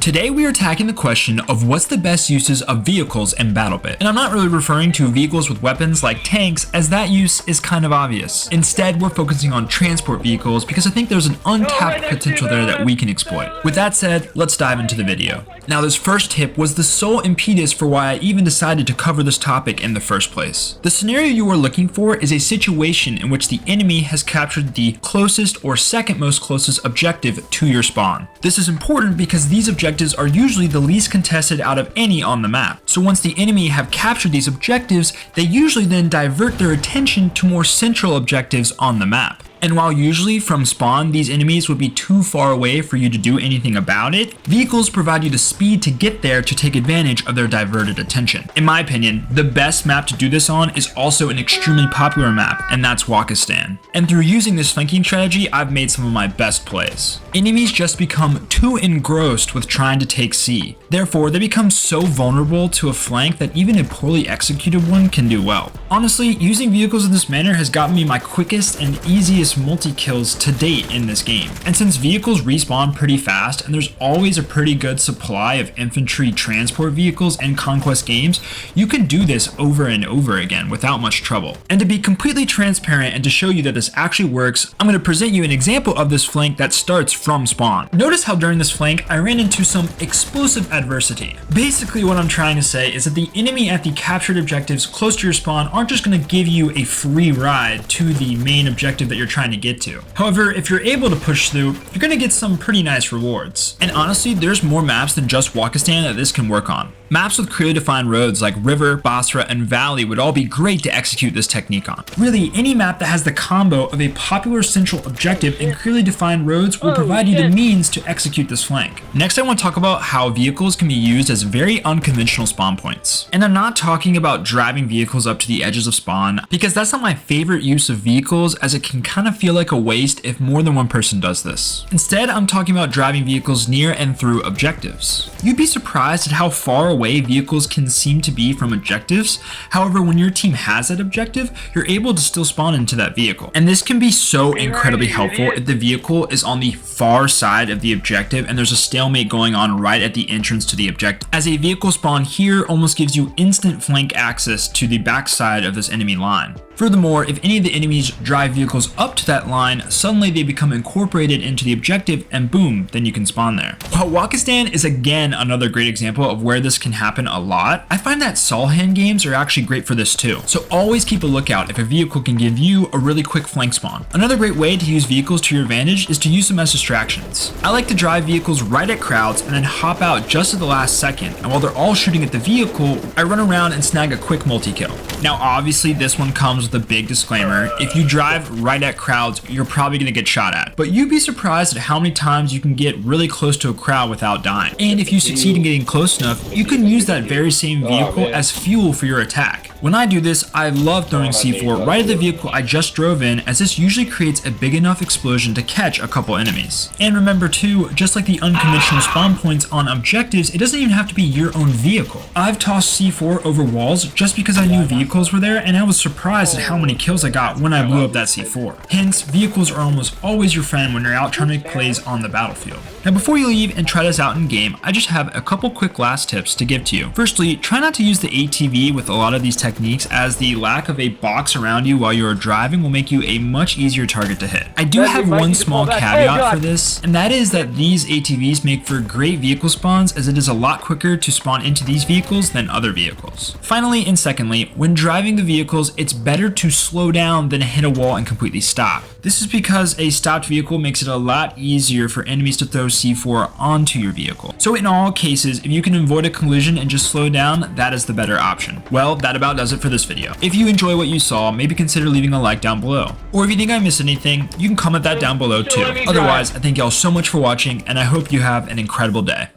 Today we are tackling the question of what's the best uses of vehicles in Battlebit. And I'm not really referring to vehicles with weapons like tanks, as that use is kind of obvious. Instead, we're focusing on transport vehicles because I think there's an untapped potential there that we can exploit. With that said, let's dive into the video. Now, this first tip was the sole impetus for why I even decided to cover this topic in the first place. The scenario you are looking for is a situation in which the enemy has captured the closest or second most closest objective to your spawn. This is important because these objectives are usually the least contested out of any on the map. So once the enemy have captured these objectives, they usually then divert their attention to more central objectives on the map. And while usually from spawn these enemies would be too far away for you to do anything about it, vehicles provide you the speed to get there to take advantage of their diverted attention. In my opinion, the best map to do this on is also an extremely popular map, and that's Wakistan. And through using this flanking strategy, I've made some of my best plays. Enemies just become too engrossed with trying to take C. Therefore, they become so vulnerable to a flank that even a poorly executed one can do well. Honestly, using vehicles in this manner has gotten me my quickest and easiest multi-kills to date in this game. And since vehicles respawn pretty fast and there's always a pretty good supply of infantry transport vehicles in Conquest games, you can do this over and over again without much trouble. And to be completely transparent and to show you that this actually works, I'm going to present you an example of this flank that starts from spawn. Notice how during this flank I ran into some explosive adversity. Basically what I'm trying to say is that the enemy at the captured objectives close to your spawn aren't just going to give you a free ride to the main objective that you're trying to get to. However, if you're able to push through, you're going to get some pretty nice rewards. And honestly, there's more maps than just Wakistan that this can work on. Maps with clearly defined roads like River, Basra, and Valley would all be great to execute this technique on. Really, any map that has the combo of a popular central objective and clearly defined roads will provide you the means to execute this flank. Next, I want to talk about how vehicles can be used as very unconventional spawn points. And I'm not talking about driving vehicles up to the edges of spawn, because that's not my favorite use of vehicles, as it can kind of feel like a waste if more than one person does this. Instead, I'm talking about driving vehicles near and through objectives. You'd be surprised at how far away vehicles can seem to be from objectives. However, when your team has that objective, you're able to still spawn into that vehicle. And this can be so incredibly helpful if the vehicle is on the far side of the objective and there's a stalemate going on right at the entrance to the objective, as a vehicle spawn here almost gives you instant flank access to the backside of this enemy line. Furthermore, if any of the enemies drive vehicles up to that line, suddenly they become incorporated into the objective and boom, then you can spawn there. While Wakistan is again another great example of where this can happen a lot, I find that Solheim games are actually great for this too. So always keep a lookout if a vehicle can give you a really quick flank spawn. Another great way to use vehicles to your advantage is to use them as distractions. I like to drive vehicles right at crowds and then hop out just at the last second, and while they're all shooting at the vehicle, I run around and snag a quick multi-kill. Now obviously this one comes with a big disclaimer: if you drive right at crowds, you're probably going to get shot at. But you'd be surprised at how many times you can get really close to a crowd without dying. And if you succeed in getting close enough, you can use that very same vehicle as fuel for your attack. When I do this, I love throwing C4 right at the vehicle I just drove in, as this usually creates a big enough explosion to catch a couple enemies. And remember too, just like the unconventional spawn points on objectives, it doesn't even have to be your own vehicle. I've tossed C4 over walls just because I knew vehicles were there, and I was surprised at how many kills I got when I blew up that C4. Hence, vehicles are almost always your friend when you're out trying to make plays on the battlefield. Now before you leave and try this out in game, I just have a couple quick last tips to give to you. Firstly, try not to use the ATV with a lot of these techniques, as the lack of a box around you while you're driving will make you a much easier target to hit. I do have one small caveat for this, and that is that these ATVs make for great vehicle spawns, as it is a lot quicker to spawn into these vehicles than other vehicles. Finally and secondly, when driving the vehicles, it's better to slow down than hit a wall and completely stop. This is because a stopped vehicle makes it a lot easier for enemies to throw C4 onto your vehicle. So in all cases, if you can avoid a collision and just slow down, that is the better option. Well, that about does it for this video. If you enjoy what you saw, maybe consider leaving a like down below. Or if you think I missed anything, you can comment that down below too. Otherwise, I thank y'all so much for watching, and I hope you have an incredible day.